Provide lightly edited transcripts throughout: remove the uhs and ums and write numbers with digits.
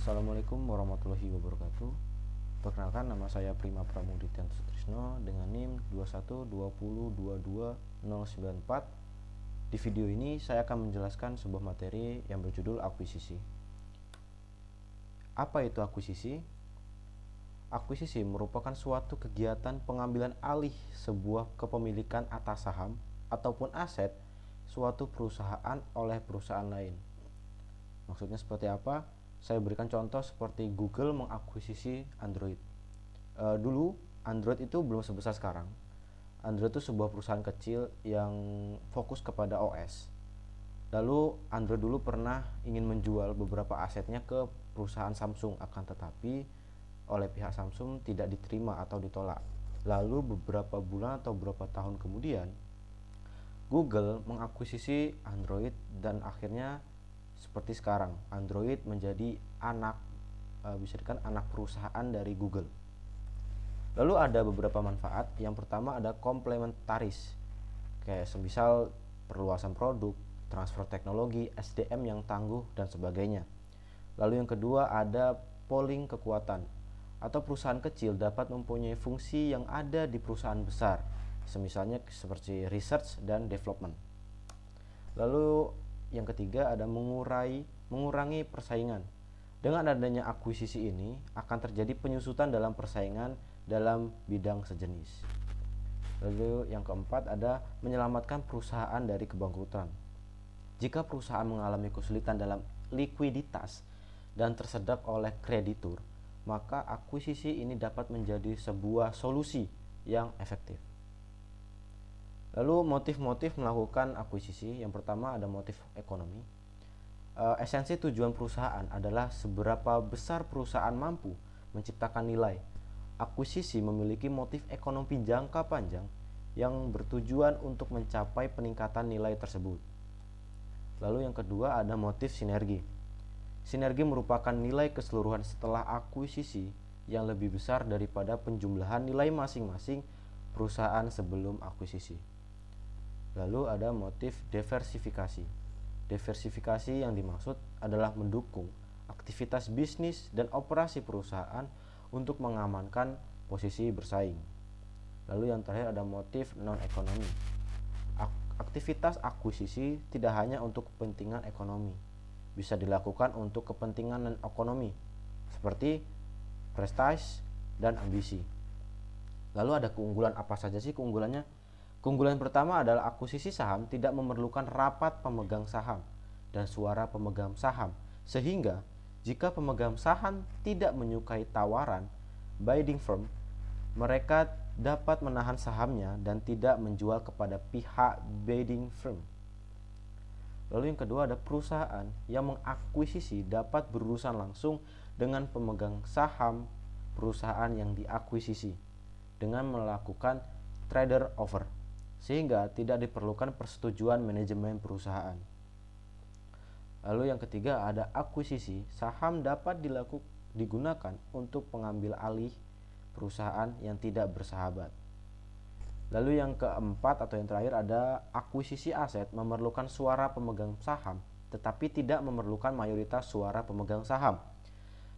Assalamualaikum warahmatullahi wabarakatuh. Perkenalkan, nama saya Prima Pramudityanto Sutrisno dengan NIM 2120222094. Di video ini saya akan menjelaskan sebuah materi yang berjudul akuisisi. Apa itu akuisisi? Akuisisi merupakan suatu kegiatan pengambilan alih sebuah kepemilikan atas saham ataupun aset suatu perusahaan oleh perusahaan lain. Maksudnya seperti apa? Saya berikan contoh seperti Google mengakuisisi Android. Dulu Android itu belum sebesar sekarang. Android itu sebuah perusahaan kecil yang fokus kepada OS. Lalu Android dulu pernah ingin menjual beberapa asetnya ke perusahaan Samsung, akan tetapi oleh pihak Samsung tidak diterima atau ditolak. Lalu beberapa bulan atau beberapa tahun kemudian Google mengakuisisi Android dan akhirnya seperti sekarang Android menjadi bisa dikatakan anak perusahaan dari Google. Lalu ada beberapa manfaat. Yang pertama ada komplementaris, kayak semisal perluasan produk, transfer teknologi, SDM yang tangguh dan sebagainya. Lalu yang kedua ada pooling kekuatan, atau perusahaan kecil dapat mempunyai fungsi yang ada di perusahaan besar, semisalnya seperti research dan development. Lalu yang ketiga ada mengurangi persaingan. Dengan adanya akuisisi ini akan terjadi penyusutan dalam persaingan dalam bidang sejenis. Lalu yang keempat ada menyelamatkan perusahaan dari kebangkrutan. Jika perusahaan mengalami kesulitan dalam likuiditas dan tersedak oleh kreditur, maka akuisisi ini dapat menjadi sebuah solusi yang efektif. Lalu motif-motif melakukan akuisisi. Yang pertama ada motif ekonomi. Esensi tujuan perusahaan adalah seberapa besar perusahaan mampu menciptakan nilai. Akuisisi memiliki motif ekonomi jangka panjang yang bertujuan untuk mencapai peningkatan nilai tersebut. Lalu yang kedua ada motif sinergi. Sinergi merupakan nilai keseluruhan setelah akuisisi yang lebih besar daripada penjumlahan nilai masing-masing perusahaan sebelum akuisisi. Lalu ada motif diversifikasi. Diversifikasi yang dimaksud adalah mendukung aktivitas bisnis dan operasi perusahaan untuk mengamankan posisi bersaing. Lalu yang terakhir ada motif non-ekonomi. Aktivitas akuisisi tidak hanya untuk kepentingan ekonomi, bisa dilakukan untuk kepentingan non-ekonomi seperti prestasi dan ambisi. Lalu ada keunggulan apa saja sih keunggulannya? Keunggulan pertama adalah akuisisi saham tidak memerlukan rapat pemegang saham dan suara pemegang saham, sehingga jika pemegang saham tidak menyukai tawaran bidding firm, mereka dapat menahan sahamnya dan tidak menjual kepada pihak bidding firm. Lalu yang kedua ada perusahaan yang mengakuisisi dapat berurusan langsung dengan pemegang saham perusahaan yang diakuisisi dengan melakukan trader offer, sehingga tidak diperlukan persetujuan manajemen perusahaan. Lalu yang ketiga ada akuisisi saham dapat digunakan untuk pengambil alih perusahaan yang tidak bersahabat. Lalu yang keempat atau yang terakhir ada akuisisi aset memerlukan suara pemegang saham tetapi tidak memerlukan mayoritas suara pemegang saham,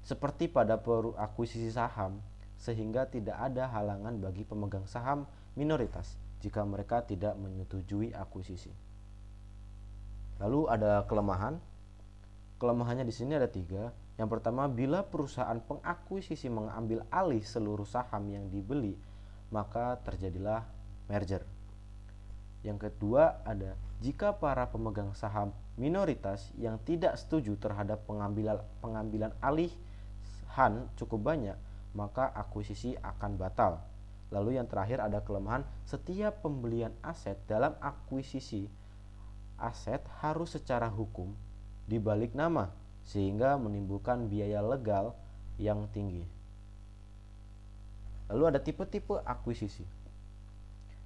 seperti pada akuisisi saham, sehingga tidak ada halangan bagi pemegang saham minoritas jika mereka tidak menyetujui akuisisi. Lalu ada kelemahan. Kelemahannya di sini ada 3. Yang pertama, bila perusahaan pengakuisisi mengambil alih seluruh saham yang dibeli, maka terjadilah merger. Yang kedua ada jika para pemegang saham minoritas yang tidak setuju terhadap pengambilan alih saham cukup banyak, maka akuisisi akan batal. Lalu yang terakhir ada kelemahan, setiap pembelian aset dalam akuisisi aset harus secara hukum dibalik nama, sehingga menimbulkan biaya legal yang tinggi. Lalu ada tipe-tipe akuisisi.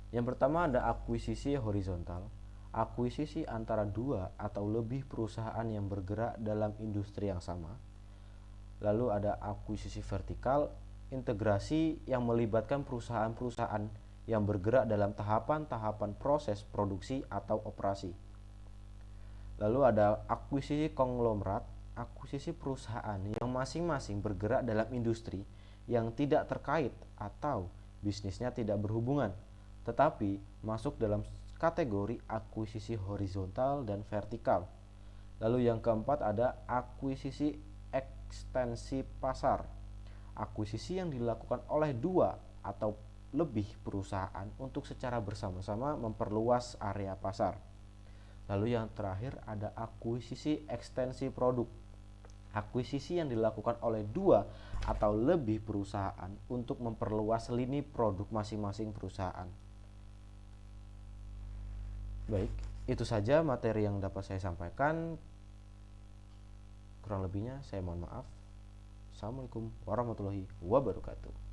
Yang pertama ada akuisisi horizontal, akuisisi antara 2 atau lebih perusahaan yang bergerak dalam industri yang sama. Lalu ada akuisisi vertikal, integrasi yang melibatkan perusahaan-perusahaan yang bergerak dalam tahapan-tahapan proses produksi atau operasi. Lalu ada akuisisi konglomerat, akuisisi perusahaan yang masing-masing bergerak dalam industri yang tidak terkait atau bisnisnya tidak berhubungan, tetapi masuk dalam kategori akuisisi horizontal dan vertikal. Lalu yang keempat ada akuisisi ekstensi pasar. Akuisisi yang dilakukan oleh dua atau lebih perusahaan untuk secara bersama-sama memperluas area pasar. Lalu yang terakhir ada akuisisi ekstensi produk. Akuisisi yang dilakukan oleh dua atau lebih perusahaan untuk memperluas lini produk masing-masing perusahaan. Baik, itu saja materi yang dapat saya sampaikan. Kurang lebihnya saya mohon maaf. Assalamualaikum warahmatullahi wabarakatuh.